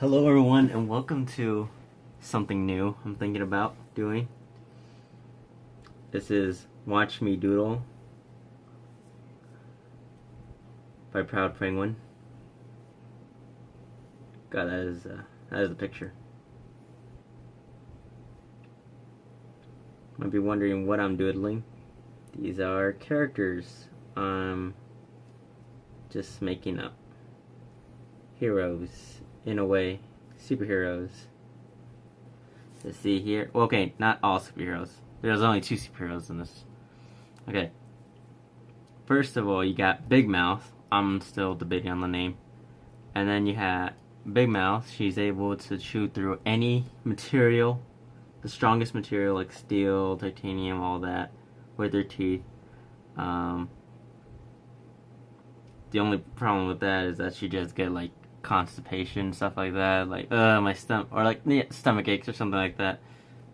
Hello everyone and welcome to something new I'm thinking about doing. This is Watch Me Doodle by ProudPenguin. God, that is the picture. Might be wondering what I'm doodling. These are characters I'm just making up. Heroes, in a way, superheroes. Let's see here. Well, okay, not all superheroes. There's only two superheroes in this. Okay. First of all, you got Big Mouth. I'm still debating on the name. And then you have Big Mouth. She's able to chew through any material, the strongest material like steel, titanium, all that, with her teeth. The only problem with that is that she just get like constipation, stuff like that, like my stomach, or like stomach aches or something like that.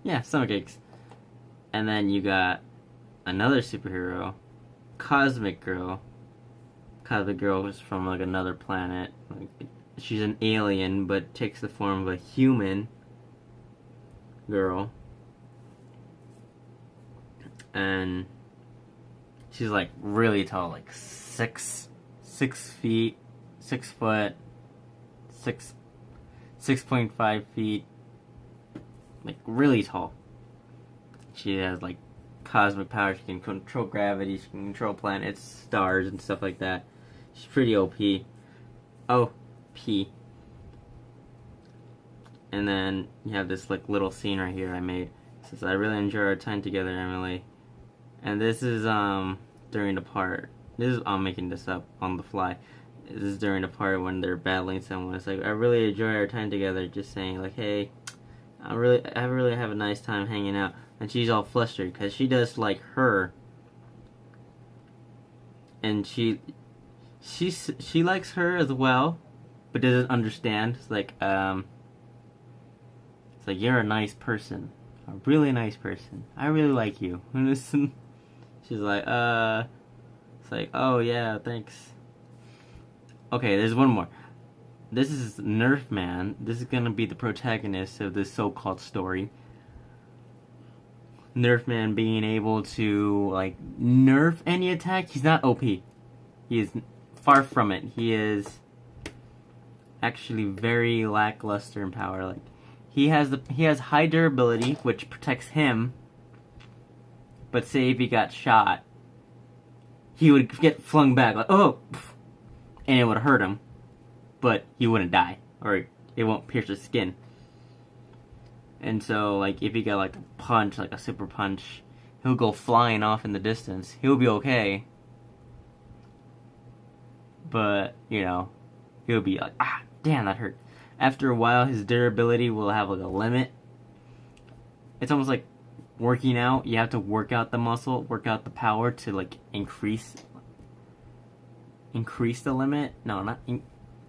Yeah, stomach aches. And then you got another superhero, Cosmic Girl. Cosmic Girl is from like another planet. Like, she's an alien, but takes the form of a human girl, and she's like really tall, like 6 feet, 6 foot, 6.5 feet, like really tall. She has like cosmic power. She can control gravity. She can control planets, stars, and stuff like that. She's pretty OP. OP. And then you have this like little scene right here I made. It says, "I really enjoy our time together, Emily." And this is during the part. I'm making this up on the fly. This is during the part when they're battling someone. It's like, "I really enjoy our time together." Just saying like, "Hey, I really have a nice time hanging out." And she's all flustered because she does like her, and she likes her as well, but doesn't understand. It's like "You're a nice person, a really nice person. I really like you." She's like, it's like, "Oh yeah, thanks." Okay, there's one more. This is Nerf Man. This is gonna be the protagonist of this so-called story. Nerf Man being able to like nerf any attack. He's not OP. He is far from it. He is actually very lackluster in power. Like he has high durability, which protects him. But say if he got shot, he would get flung back like, oh, and it would hurt him, but he wouldn't die, or it won't pierce his skin. And so, like, if he got like a punch, like a super punch, he'll go flying off in the distance. He'll be okay, but you know, he'll be like, "Ah, damn, that hurt." After a while, his durability will have like a limit. It's almost like working out. You have to work out the muscle, work out the power to like increase the limit. No, not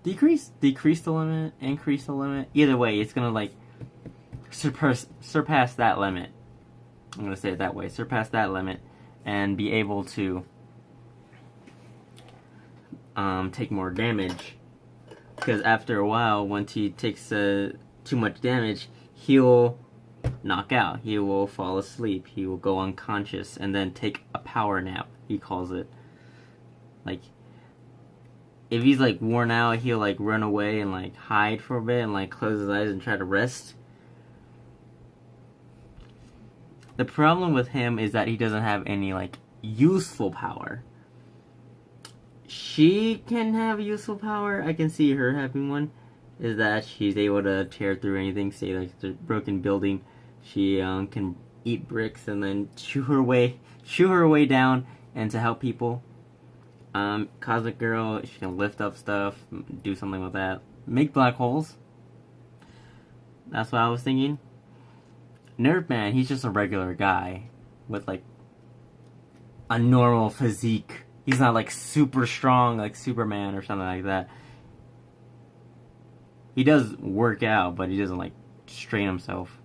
decrease the limit, increase the limit. Either way, it's gonna like surpass that limit. I'm gonna say it that way. Surpass that limit and be able to take more damage. Because after a while, once he takes too much damage, he'll knock out. He will fall asleep. He will go unconscious and then take a power nap, he calls it. Like, if he's like worn out, he'll like run away and like hide for a bit and like close his eyes and try to rest. The problem with him is that he doesn't have any like useful power. She can have useful power. I can see her having one. Is that she's able to tear through anything. Say like the broken building, she can eat bricks and then chew her way down and to help people. Cosmic Girl, she can lift up stuff, do something with that. Make black holes. That's what I was thinking. Nerf Man, he's just a regular guy with like a normal physique. He's not like super strong like Superman or something like that. He does work out, but he doesn't like strain himself.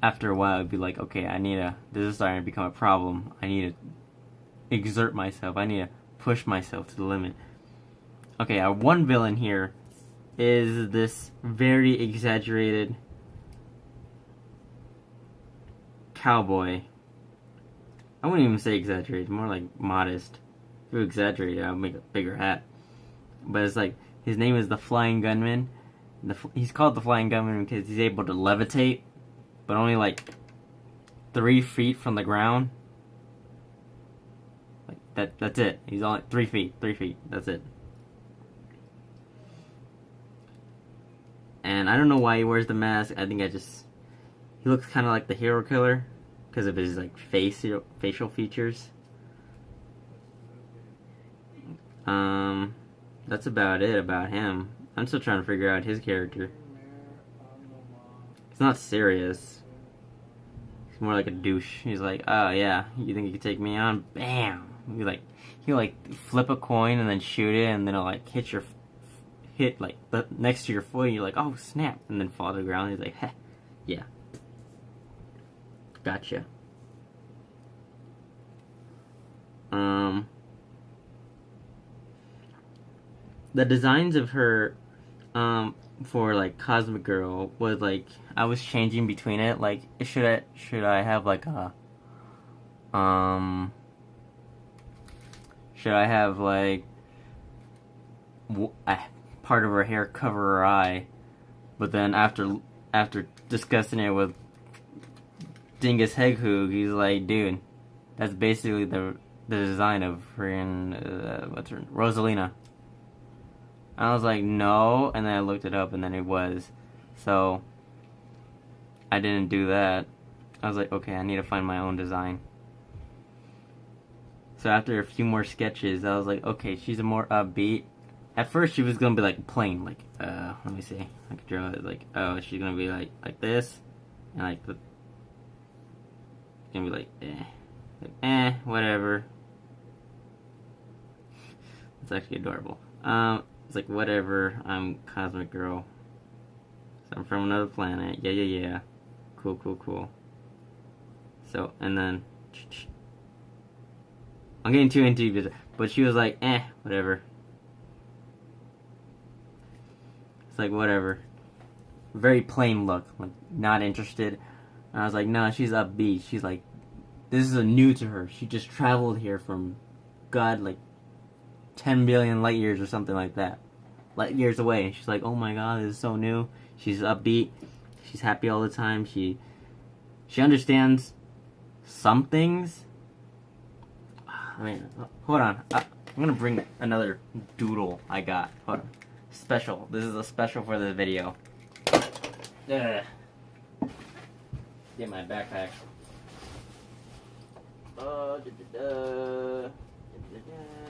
After a while, it'd be like, okay, this is starting to become a problem. I need to exert myself. I need to push myself to the limit. Okay, our one villain here is this very exaggerated cowboy. I wouldn't even say exaggerated, more like modest. If you exaggerate it, I would make a bigger hat. But it's like, his name is the Flying Gunman. He's called the Flying Gunman because he's able to levitate, but only like 3 feet from the ground. Like that's it. He's only 3 feet. 3 feet. That's it. And I don't know why he wears the mask. I think he looks kind of like the hero killer because of his like facial features. That's about it about him. I'm still trying to figure out his character. He's not serious. He's more like a douche. He's like, oh yeah, you think you can take me on? Bam! He'll flip a coin and then shoot it, and then it'll like hit like next to your foot. And you're like, oh snap! And then fall to the ground. He's like, heh, yeah, gotcha. The designs of her, for like Cosmic Girl was like, I was changing between it. Like, should I have like a, should I have like part of her hair cover her eye? But then after discussing it with Dingus Heghoog, he's like, dude, that's basically the design of freaking what's her, Rosalina. I was like, no, and then I looked it up, and then it was. So, I didn't do that. I was like, okay, I need to find my own design. So after a few more sketches, I was like, okay, she's a more upbeat. At first, she was gonna be like plain, like, let me see. I could draw it like, oh, she's gonna be like this, and like gonna be like, whatever. It's actually adorable. It's like, whatever, I'm Cosmic Girl. So I'm from another planet. Yeah. Cool. So, and then, I'm getting too into it, but she was like, whatever. It's like, whatever. Very plain look, like, not interested. And I was like, no, she's upbeat. She's like, this is new to her. She just traveled here from, God, like, 10 billion light years or something like that. Light years away. And she's like, oh my god, this is so new. She's upbeat. She's happy all the time. She understands some things. I mean, hold on. I'm gonna bring another doodle I got. Hold on. Special. This is a special for the video. Get my backpack.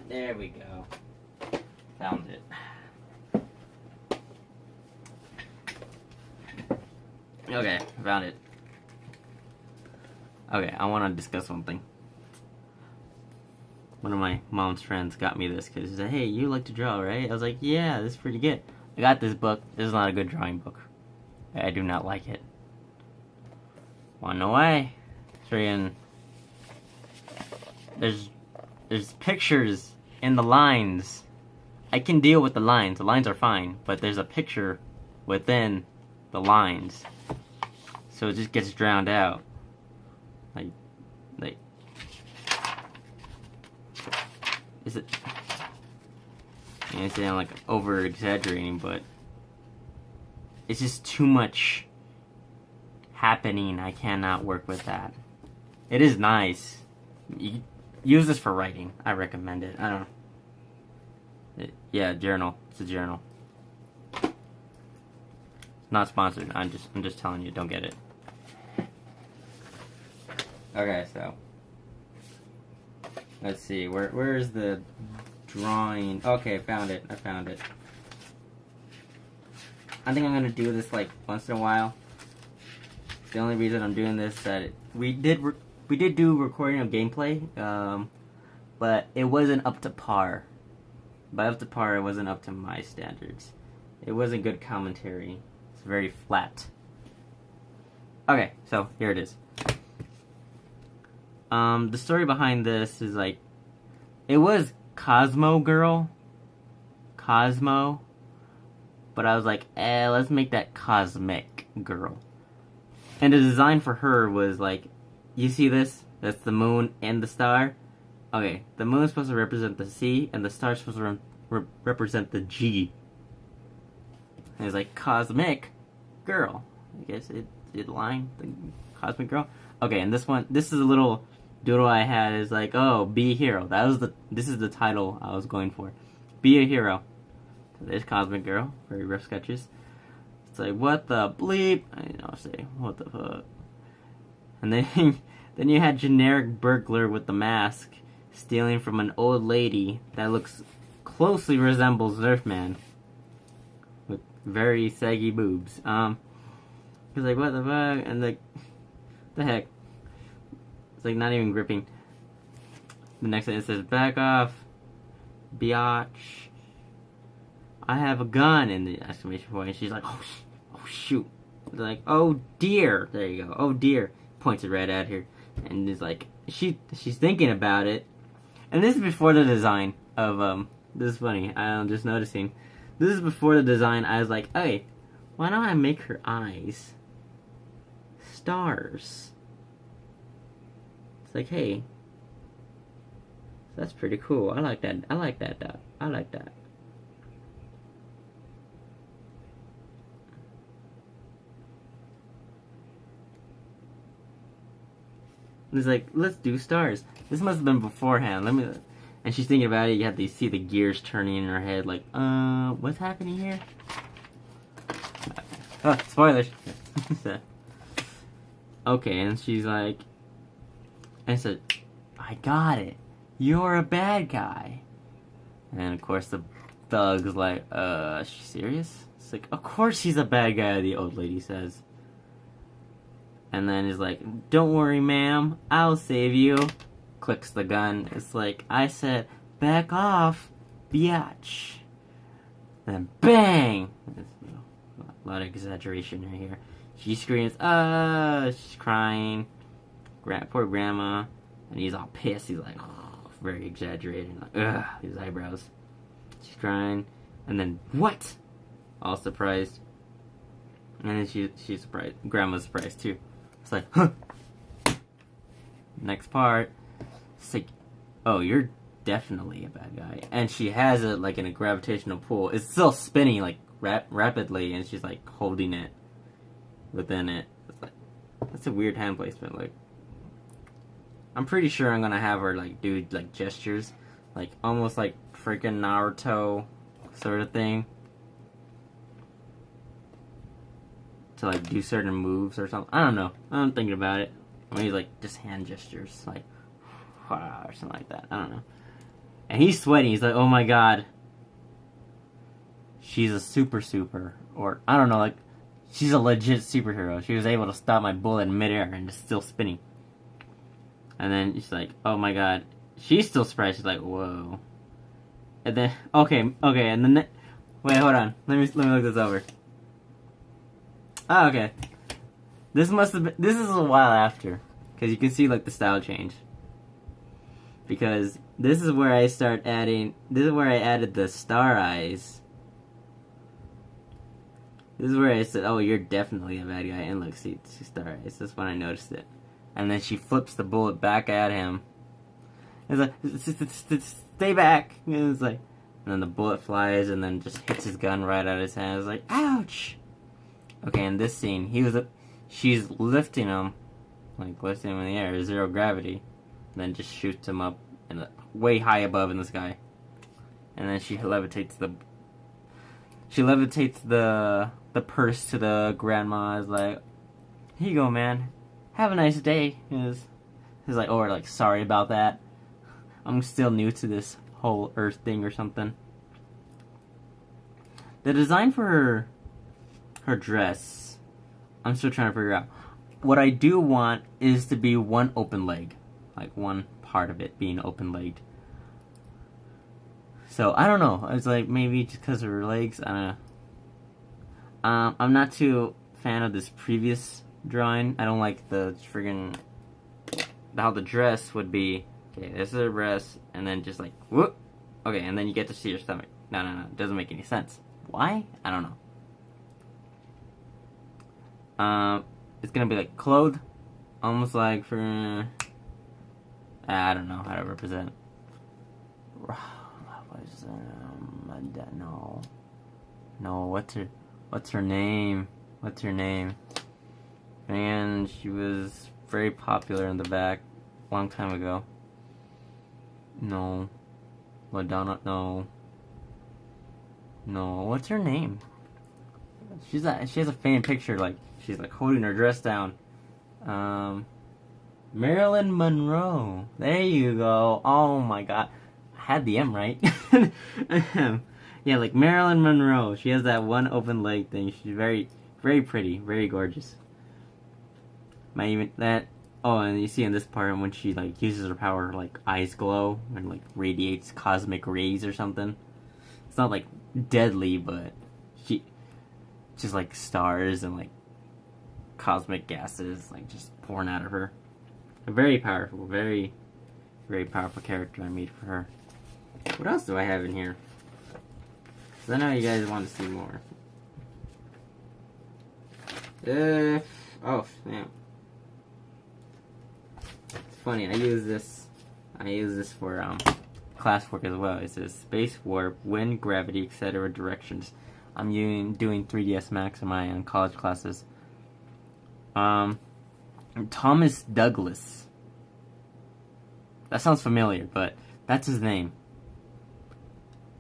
There we go. Found it. Okay, found it. Okay, I want to discuss something. One of my mom's friends got me this because she said, hey, you like to draw, right? I was like, yeah, this is pretty good. I got this book. This is not a good drawing book. I do not like it. Wanna know why? There's pictures in the lines. I can deal with the lines. The lines are fine. But there's a picture within the lines. So it just gets drowned out. Like, is it? I say I'm like over exaggerating, but it's just too much happening. I cannot work with that. It is nice. You use this for writing. I recommend it. I don't know. Yeah, journal. It's a journal. It's not sponsored. I'm just telling you. Don't get it. Okay, so let's see. Where is the drawing? Okay, found it. I found it. I think I'm gonna do this like once in a while. The only reason I'm doing this is that we did do recording of gameplay, but it wasn't up to par. By up to par, it wasn't up to my standards. It wasn't good commentary. It's very flat. Okay, so here it is. The story behind this is like, it was Cosmo Girl, but I was like, let's make that cosmic girl. And the design for her was like, you see this? That's the moon and the star. Okay, the moon is supposed to represent the C, and the star is supposed to represent the G. And it's like, cosmic girl. I guess it line the cosmic girl. Okay, and this is a little doodle I had. Is like, oh, be a hero. This is the title I was going for. Be a hero. So there's cosmic girl. Very rough sketches. It's like, what the bleep? I say, what the fuck? And then then you had generic burglar with the mask stealing from an old lady that looks closely resembles Nerfman with very saggy boobs. He's like, what the fuck? And like, the heck? It's like not even gripping. The next thing it says, back off, biatch. I have a gun, in the exclamation point. And she's like, oh shoot. It's like, oh dear. There you go. Oh dear. Points it right at her. And it's like, she's thinking about it. And this is before the design of, this is funny. I'm just noticing. This is before the design. I was like, hey, why don't I make her eyes stars? It's like, hey, that's pretty cool. I like that. I like that dot. I like that. And it's like, let's do stars. This must have been beforehand. And she's thinking about it. You have to see the gears turning in her head. Like, what's happening here? Oh, spoilers. Okay, and she's like, and said, I got it. You're a bad guy. And of course the thug's like, is she serious? It's like, of course he's a bad guy, the old lady says. And then he's like, don't worry, ma'am, I'll save you. Clicks the gun. It's like, I said, back off, biatch. And then bang! There's a lot of exaggeration right here. She screams, she's crying. Poor grandma. And he's all pissed. He's like, oh, very exaggerated. Like, ugh, his eyebrows. She's crying. And then, what? All surprised. And then she's surprised. Grandma's surprised too. It's like, huh. Next part. It's like, oh, you're definitely a bad guy. And she has it like in a gravitational pull. It's still spinning like rapidly, and she's like holding it within it. It's like, that's a weird hand placement. Like, I'm pretty sure I'm gonna have her like do like gestures, like almost like freaking Naruto sort of thing, to like do certain moves or something. I don't know. I'm thinking about it. Maybe like just hand gestures, like or something like that. I don't know. And he's sweating. He's like, oh my god, she's a super, or I don't know, like she's a legit superhero. She was able to stop my bullet in midair and it's still spinning. And then she's like, oh my god. She's still surprised. She's like, whoa. And then, okay, and then, wait, hold on. Let me look this over. Oh, okay. This is a while after. Because you can see, like, the style change. Because this is where I added the star eyes. This is where I said, oh, you're definitely a bad guy. And look, see star eyes. That's when I noticed it. And then she flips the bullet back at him. It's like, stay back. And it's like, and then the bullet flies and then just hits his gun right out of his hand. It's like, ouch. Okay, in this scene, she's lifting him, like lifting him in the air, zero gravity, and then just shoots him up in way high above in the sky. And then she levitates the purse to the grandma. Is like, here you go, man. Have a nice day. He's like, oh, like, sorry about that. I'm still new to this whole Earth thing or something. The design for her dress, I'm still trying to figure out. What I do want is to be one open leg. Like, one part of it being open-legged. So, I don't know. It's like, maybe just because of her legs. I don't know. I'm not too fan of this previous drawing. I don't like the friggin' how the dress would be. Okay, this is her breast, and then just like whoop. Okay, and then you get to see her stomach. No, it doesn't make any sense. Why? I don't know. It's gonna be like clothed, almost like for I don't know how to represent. What is no. What's her name? What's her name? And she was very popular in the back, long time ago. No, Madonna. No. What's her name? She has a faint picture, like she's like holding her dress down. Marilyn Monroe. There you go. Oh my god, I had the M right. Yeah, like Marilyn Monroe. She has that one open leg thing. She's very, very pretty, very gorgeous. Might even that. Oh, and you see in this part when she like uses her power, like eyes glow and like radiates cosmic rays or something. It's not like deadly, but she just like stars and like cosmic gases like just pouring out of her. A very powerful, very, very powerful character I made for her. What else do I have in here? Because I know you guys want to see more. Oh snap! It's funny. I use this for classwork as well. It says space, warp, wind, gravity, etc. directions. I'm doing 3ds Max in my college classes. Thomas Douglas. That sounds familiar, but that's his name.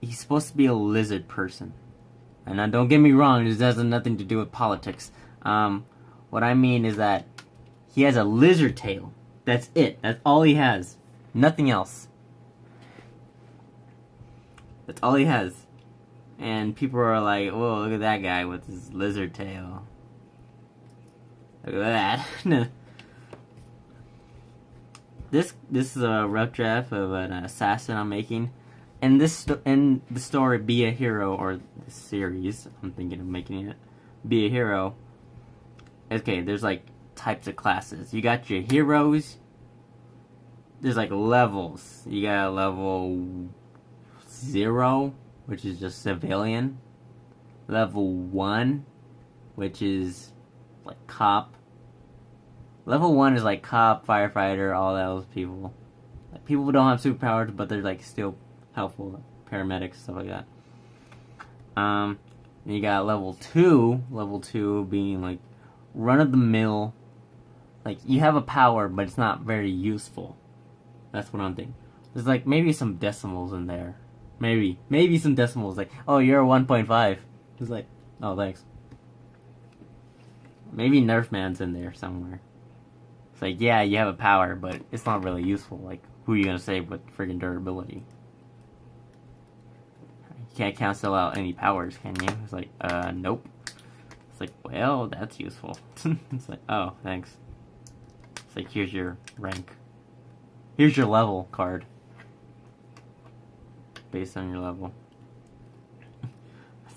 He's supposed to be a lizard person. And now don't get me wrong, this has nothing to do with politics. What I mean is that he has a lizard tail. That's it. That's all he has. Nothing else. That's all he has. And people are like, whoa, look at that guy with his lizard tail. Look at that. This is a rough draft of an assassin I'm making. In the story, Be a Hero, or the series, I'm thinking of making it, Be a Hero. Okay, there's like types of classes. You got your heroes. There's like levels. You got level 0, which is just civilian. Level 1, which is like cop. Level 1 is like cop, firefighter, all those people. Like, people who don't have superpowers, but they're like still helpful, like paramedics, stuff like that. And you got level 2 being like run-of-the-mill. Like, you have a power, but it's not very useful. That's what I'm thinking. There's like maybe some decimals in there. Maybe some decimals, like, oh, you're a 1.5. It's like, oh, thanks. Maybe Nerf Man's in there somewhere. It's like, yeah, you have a power, but it's not really useful. Like, who are you gonna save with friggin' durability? You can't cancel out any powers, can you? It's like, nope. It's like, well, that's useful. It's like, oh, thanks. It's like, here's your rank. Here's your level card. Based on your level.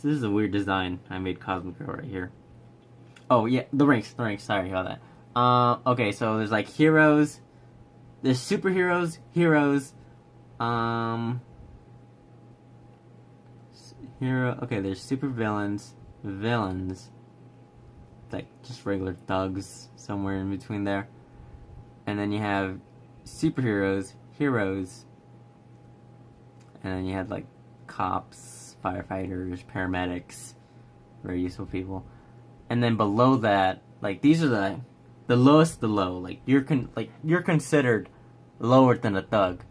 This is a weird design. I made Cosmic Girl right here. Oh, yeah, the ranks, sorry about that. Okay, so there's like heroes, there's superheroes, heroes, there's super villains, like just regular thugs, somewhere in between there. And then you have superheroes, heroes, and then you have like cops, firefighters, paramedics, very useful people. And then below that, like these are the lowest, the low. Like you're considered lower than a thug,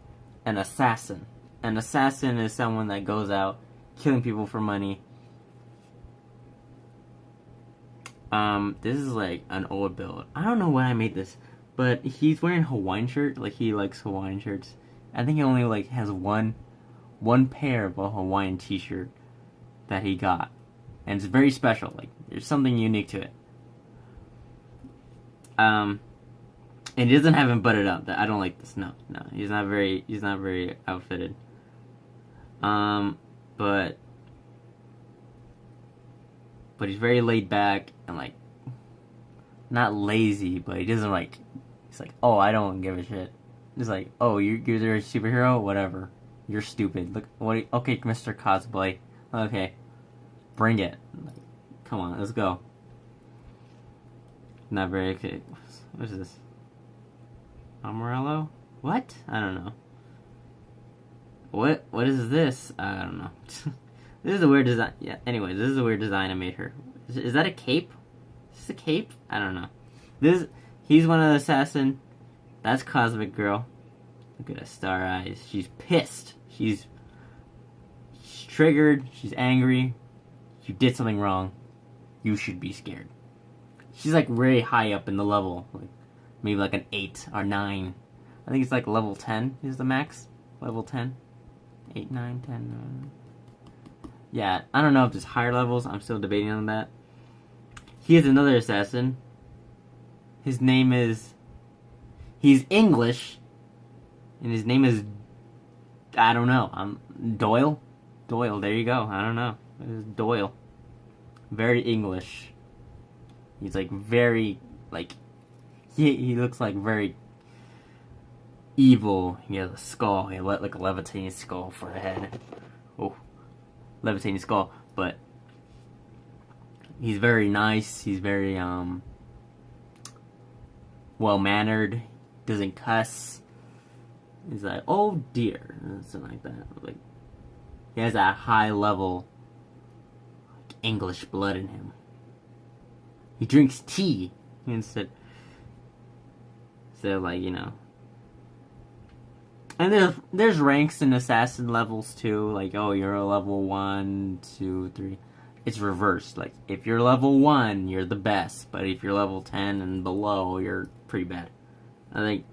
an assassin. An assassin is someone that goes out killing people for money. This is like an old build. I don't know why I made this, but he's wearing a Hawaiian shirt. Like he likes Hawaiian shirts. I think he only like has one pair of a Hawaiian t-shirt that he got, and it's very special. Like there's something unique to it. And he doesn't have him buttoned up. I don't like this. No, he's not very outfitted. But he's very laid back and like not lazy, but he doesn't like. He's like, oh, I don't give a shit. He's like, oh, you're a superhero, whatever. You're stupid. Look, what? Okay, Mr. Cosplay. Okay, bring it. Like, come on, let's go. Not very okay. What is this? Amarillo? What? I don't know. What is this? I don't know. This is a weird design. Yeah, anyways, this is a weird design I made her. Is that a cape? Is this a cape? I don't know. He's one of the assassin. That's Cosmic Girl. Look at her star eyes. She's pissed. She's triggered. She's angry. You did something wrong. You should be scared. She's like very high up in the level. Like maybe like an 8 or 9. I think it's like level 10 is the max. Level 10. 8, 9, 10. Yeah, I don't know if there's higher levels. I'm still debating on that. He is another assassin. His name is... He's English. And his name is... I don't know. Doyle? Doyle, there you go. I don't know. It's Doyle. Very English. He's like very... Like... He looks like very... evil. He has a skull. He has like a levitating skull for a head. Oh. Levitating skull. But... he's very nice. He's very, well-mannered. Doesn't cuss. He's like, oh dear. Something like that. Like, he has that high level like, English blood in him. He drinks tea instead like, you know. And there's ranks and assassin levels too. Like, oh, you're a level 1, 2, 3. It's reversed. Like, if you're level 1, you're the best. But if you're level 10 and below, you're pretty bad. I think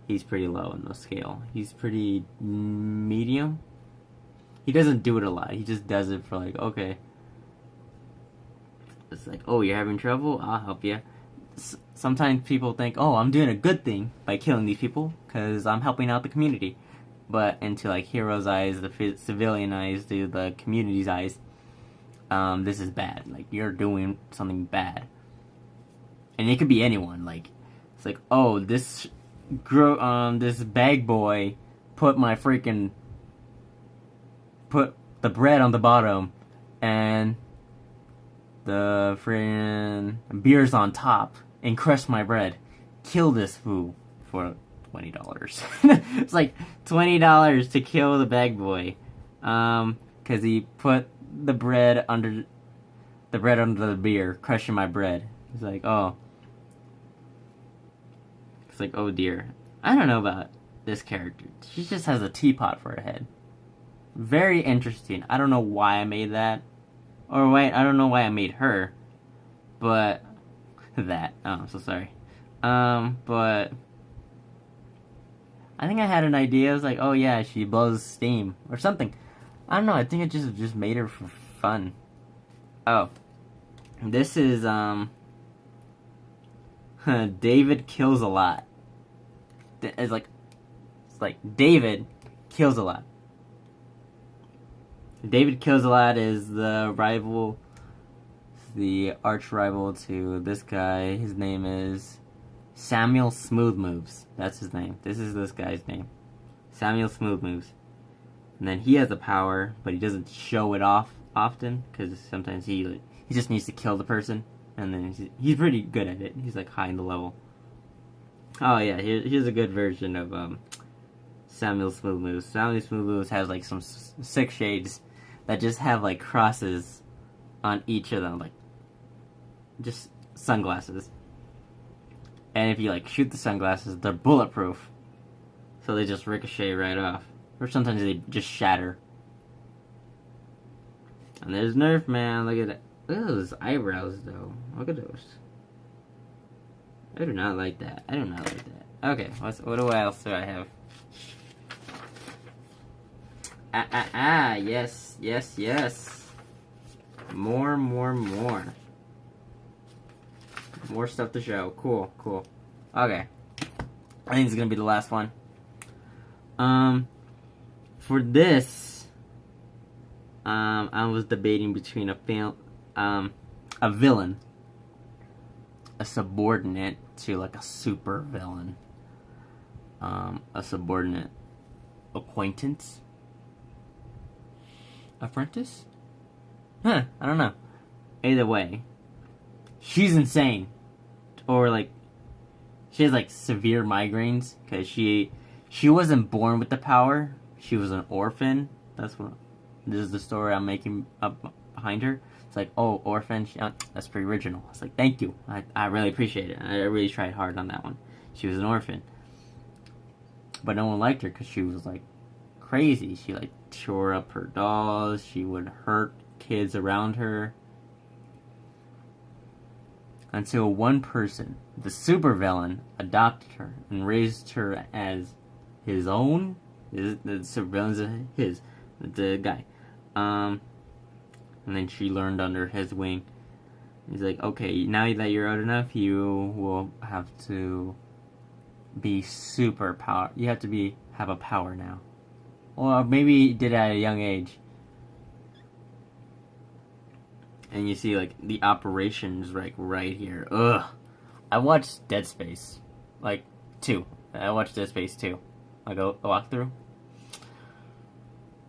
he's pretty low in the scale. He's pretty medium. He doesn't do it a lot. He just does it for like, okay. It's like, oh, you're having trouble? I'll help you. Sometimes people think, oh, I'm doing a good thing by killing these people because I'm helping out the community. But into like hero's eyes, the civilian eyes, the community's eyes, this is bad. Like, you're doing something bad. And it could be anyone. Like, it's like, oh, this bag boy put the bread on the bottom and the freaking beer's on top and crushed my bread. Kill this fool for $20. It's like $20 to kill the bag boy. 'Cause he put the bread under the beer, crushing my bread. It's like, oh. It's like, oh dear. I don't know about this character. She just has a teapot for a head. Very interesting. I don't know why I made that. Or wait, I don't know why I made her. But that. Oh, I'm so sorry. But I think I had an idea. I was like, oh yeah, she blows steam or something. I don't know. I think I just made her for fun. Oh, this is David kills a lot. It's like David kills a lot. David kills a lot is the arch rival to this guy. His name is Samuel Smooth Moves. That's his name. This is this guy's name, Samuel Smooth Moves. And then he has the power, but he doesn't show it off often because sometimes he just needs to kill the person, and then he's pretty good at it. He's like high in the level. Oh yeah, here's a good version of Samuel Smooth Moves. Samuel Smooth Moves has like some 6 shades that just have like crosses on each of them, like just sunglasses. And if you like shoot the sunglasses, they're bulletproof, so they just ricochet right off. Or sometimes they just shatter. And there's Nerf Man. Look at that. Look at those eyebrows, though. Look at those. I do not like that. I do not like that. Okay, what else do I have? Yes, yes, yes. More. More stuff to show. Cool. Okay. I think it's gonna be the last one. For this, I was debating between a villain, a subordinate to like a super villain, a subordinate acquaintance, apprentice? I don't know. Either way, she's insane. or like she has like severe migraines because she wasn't born with the power. She was an orphan. This is the story I'm making up behind her. It's like, oh, orphan. That's pretty original. It's like, thank you. I really appreciate it. I really tried hard on that one. She was an orphan, but no one liked her because she was like crazy. She like tore up her dolls. She would hurt kids around her. Until one person, the supervillain, adopted her and raised her as his own. The supervillain's his, the guy. And then she learned under his wing. He's like, okay, now that you're old enough, you will have to be super power. You have to have a power now. Or maybe he did it at a young age. And you see, like, the operations, like, right here. Ugh. I watched Dead Space. Like, 2. I watched Dead Space 2. Like, a walkthrough.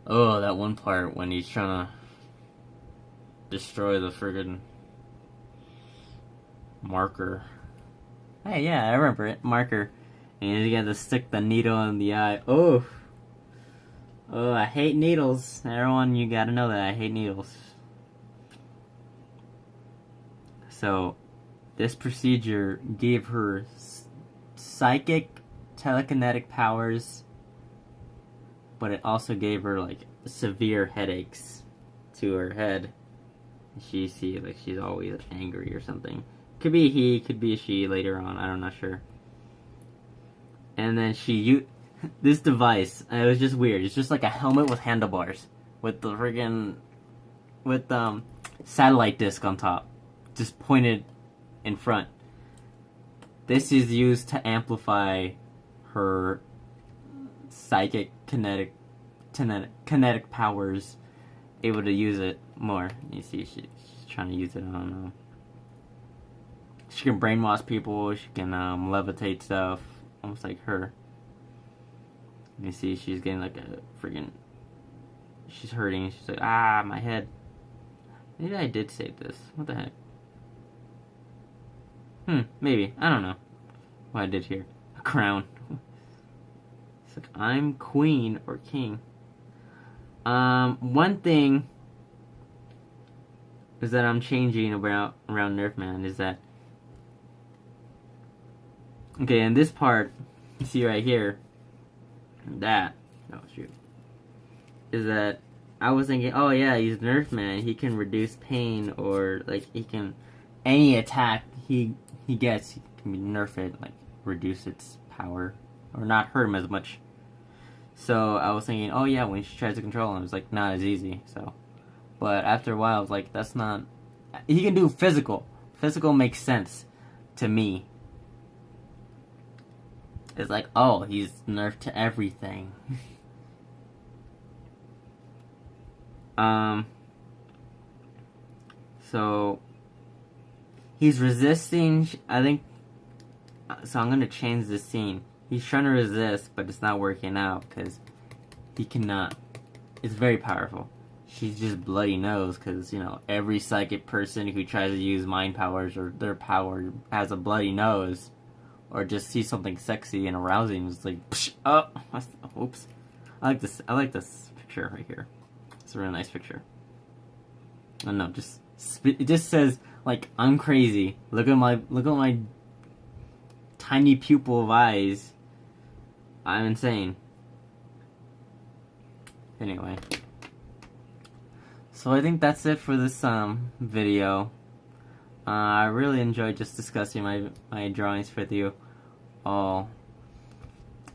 Oh, that one part when he's trying to destroy the friggin' marker. Hey, yeah, I remember it. Marker. And you got to stick the needle in the eye. Oh. Oh, I hate needles. Everyone, you gotta know that I hate needles. So, this procedure gave her psychic, telekinetic powers, but it also gave her, like, severe headaches to her head. She like, she's always angry or something. Could be he, could be she later on, I'm not sure. And then this device, it was just weird. It's just like a helmet with handlebars, with the friggin', satellite disc on top. Just pointed in front. This is used to amplify her psychic kinetic powers, able to use it more. You see, she's trying to use it. I don't know. She can brainwash people. She can levitate stuff, almost like her. You see, she's getting like a friggin'. She's hurting. She's like, ah, my head. Maybe I did save this. What the heck? Maybe. I don't know what I did here. A crown. It's like, I'm queen or king. One thing is that I'm changing around Nerfman is that, okay, in this part, you see right here, is that I was thinking, oh yeah, he's Nerfman, he can reduce pain, or like he can, any attack he gets, he can nerf it, like reduce its power, or not hurt him as much. So I was thinking, oh yeah, when she tries to control him, it's like not as easy. So, but after a while, I was like, that's not. He can do physical. Physical makes sense to me. It's like, oh, he's nerfed to everything. So he's resisting. I think. So I'm gonna change the scene. He's trying to resist, but it's not working out because he cannot. It's very powerful. She's just bloody nose because, you know, every psychic person who tries to use mind powers or their power has a bloody nose, or just sees something sexy and arousing. It's like, psh, oh, oops. I like this picture right here. It's a really nice picture. I don't know, it just says like, I'm crazy. Look at my tiny pupil of eyes. I'm insane. Anyway. So I think that's it for this video. I really enjoyed just discussing my drawings with you all.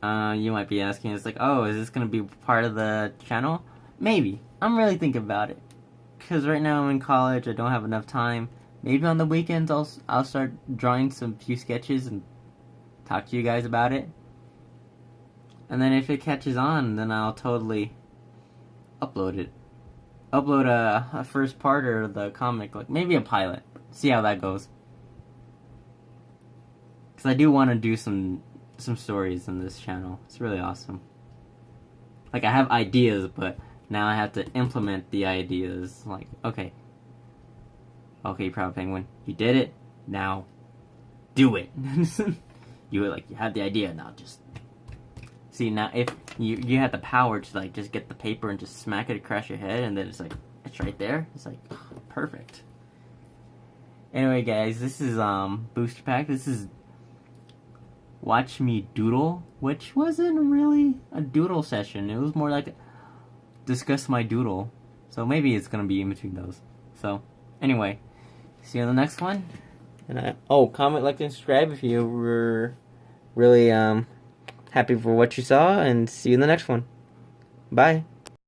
You might be asking, it's like, oh, is this going to be part of the channel? Maybe. I'm really thinking about it. Because right now I'm in college, I don't have enough time. Maybe on the weekends I'll start drawing some few sketches and talk to you guys about it. And then if it catches on, then I'll totally upload it. Upload a first part or the comic, like maybe a pilot. See how that goes. Because I do want to do some stories on this channel. It's really awesome. Like, I have ideas, but now I have to implement the ideas. Like, okay, Proud Penguin, you did it. Now, do it. You were like, you had the idea, now just... See, now if you had the power to like just get the paper and just smack it across your head, and then it's like, it's right there. It's like, perfect. Anyway, guys, this is Booster Pack. This is Watch Me Doodle, which wasn't really a doodle session. It was more like discuss my doodle. So maybe it's gonna be in between those. So anyway, see you on the next one. And comment, like, and subscribe if you were really happy for what you saw, and see you in the next one. Bye.